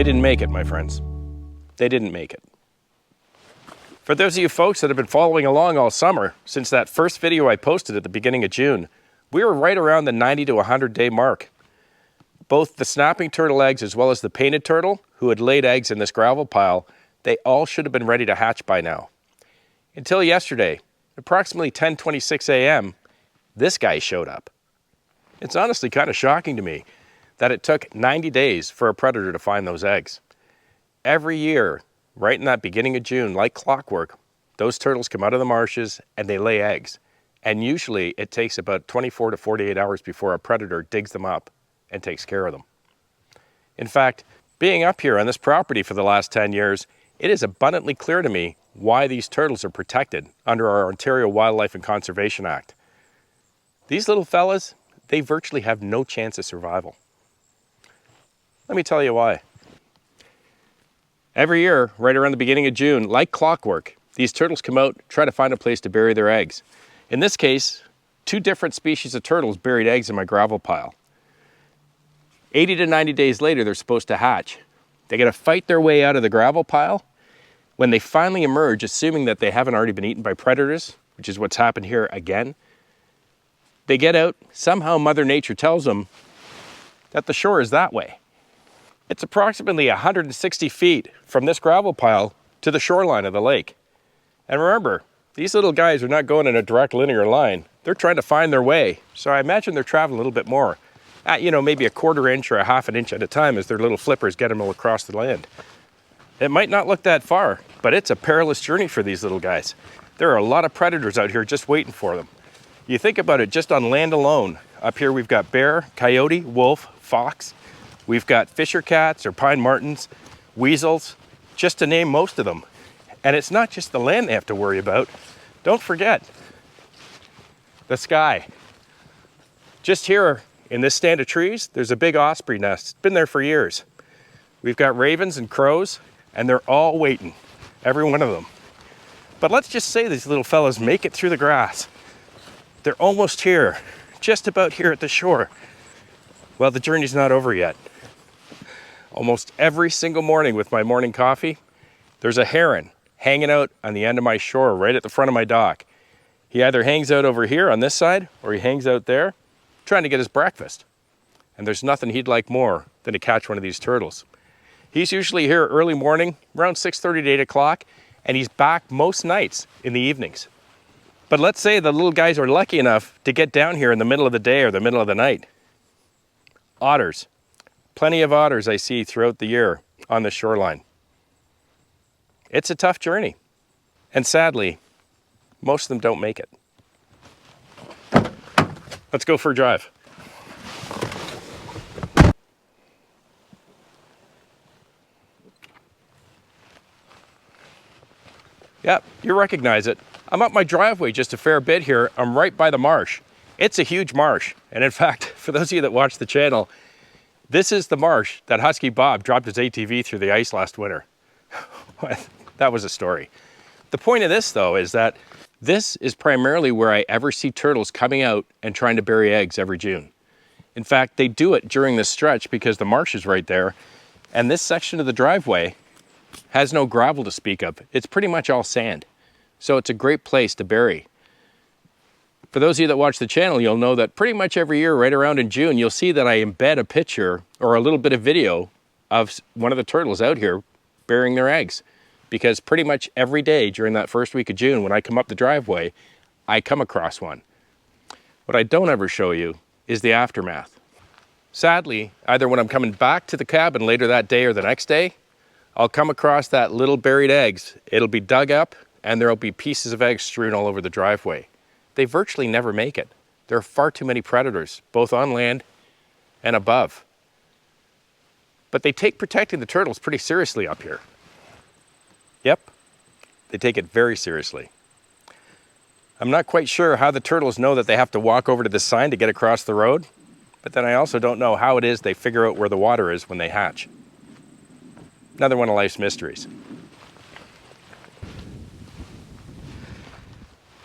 They didn't make it, my friends. They didn't make it. For those of you folks that have been following along all summer, since that first video I posted at the beginning of June, we were right around the 90 to 100 day mark. Both the snapping turtle eggs as well as the painted turtle, who had laid eggs in this gravel pile, they all should have been ready to hatch by now. Until yesterday, approximately 10:26 a.m., this guy showed up. It's honestly kind of shocking to me that it took 90 days for a predator to find those eggs. Every year, right in that beginning of June, like clockwork, those turtles come out of the marshes and they lay eggs. And usually it takes about 24 to 48 hours before a predator digs them up and takes care of them. In fact, being up here on this property for the last 10 years, it is abundantly clear to me why these turtles are protected under our Ontario Wildlife and Conservation Act. These little fellas, they virtually have no chance of survival. Let me tell you why. Every year, right around the beginning of June, like clockwork, these turtles come out, try to find a place to bury their eggs. In this case, 2 different species of turtles buried eggs in my gravel pile. 80 to 90 days later, they're supposed to hatch. They got to fight their way out of the gravel pile. When they finally emerge, assuming that they haven't already been eaten by predators, which is what's happened here again, they get out. Somehow Mother Nature tells them that the shore is that way. It's approximately 160 feet from this gravel pile to the shoreline of the lake. And remember, these little guys are not going in a direct linear line. They're trying to find their way. So I imagine they're traveling a little bit more at, maybe a 1/4 inch or a 1/2 inch at a time as their little flippers get them all across the land. It might not look that far, but it's a perilous journey for these little guys. There are a lot of predators out here just waiting for them. You think about it, just on land alone. Up here we've got bear, coyote, wolf, fox. We've got fisher cats or pine martens, weasels, just to name most of them. And it's not just the land they have to worry about. Don't forget the sky. Just here in this stand of trees, there's a big osprey nest. It's been there for years. We've got ravens and crows, and they're all waiting, every one of them. But let's just say these little fellas make it through the grass. They're almost here, just about here at the shore. Well, the journey's not over yet. Almost every single morning with my morning coffee, there's a heron hanging out on the end of my shore right at the front of my dock. He either hangs out over here on this side or he hangs out there trying to get his breakfast. And there's nothing he'd like more than to catch one of these turtles. He's usually here early morning, around 6:30 to 8 o'clock, and he's back most nights in the evenings. But let's say the little guys are lucky enough to get down here in the middle of the day or the middle of the night. Otters. Plenty of otters I see throughout the year on the shoreline. It's a tough journey. And sadly, most of them don't make it. Let's go for a drive. Yep, you recognize it. I'm up my driveway just a fair bit here. I'm right by the marsh. It's a huge marsh. And in fact, for those of you that watch the channel, this is the marsh that Husky Bob dropped his ATV through the ice last winter. That was a story. The point of this, though, is that this is primarily where I ever see turtles coming out and trying to bury eggs every June. In fact, they do it during this stretch because the marsh is right there. And this section of the driveway has no gravel to speak of. It's pretty much all sand. So it's a great place to bury. For those of you that watch the channel, you'll know that pretty much every year, right around in June, you'll see that I embed a picture or a little bit of video of one of the turtles out here burying their eggs. Because pretty much every day during that first week of June, when I come up the driveway, I come across one. What I don't ever show you is the aftermath. Sadly, either when I'm coming back to the cabin later that day or the next day, I'll come across that little buried eggs. It'll be dug up and there'll be pieces of eggs strewn all over the driveway. They virtually never make it. There are far too many predators, both on land and above. But they take protecting the turtles pretty seriously up here. Yep, they take it very seriously. I'm not quite sure how the turtles know that they have to walk over to this sign to get across the road, but then I also don't know how it is they figure out where the water is when they hatch. Another one of life's mysteries.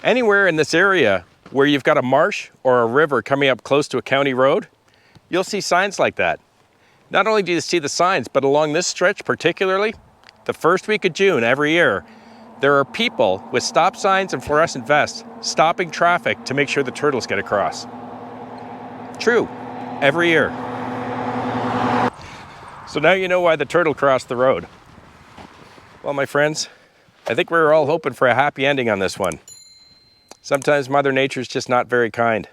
Anywhere in this area where you've got a marsh or a river coming up close to a county road, you'll see signs like that. Not only do you see the signs, but along this stretch particularly, the first week of June every year, there are people with stop signs and fluorescent vests stopping traffic to make sure the turtles get across. True, every year. So now you know why the turtle crossed the road. Well, my friends, I think we were all hoping for a happy ending on this one. Sometimes Mother Nature's just not very kind.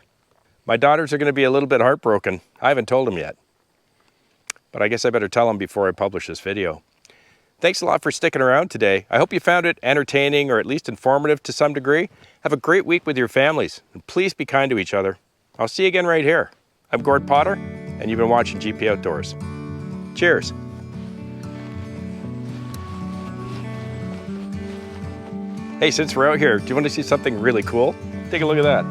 My daughters are going to be a little bit heartbroken. I haven't told them yet. But I guess I better tell them before I publish this video. Thanks a lot for sticking around today. I hope you found it entertaining or at least informative to some degree. Have a great week with your families, and please be kind to each other. I'll see you again right here. I'm Gord Potter, and you've been watching GP Outdoors. Cheers. Hey, since we're out here, do you want to see something really cool? Take a look at that.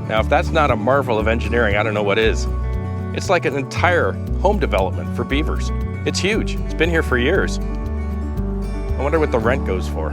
Now, if that's not a marvel of engineering, I don't know what is. It's like an entire home development for beavers. It's huge. It's been here for years. I wonder what the rent goes for.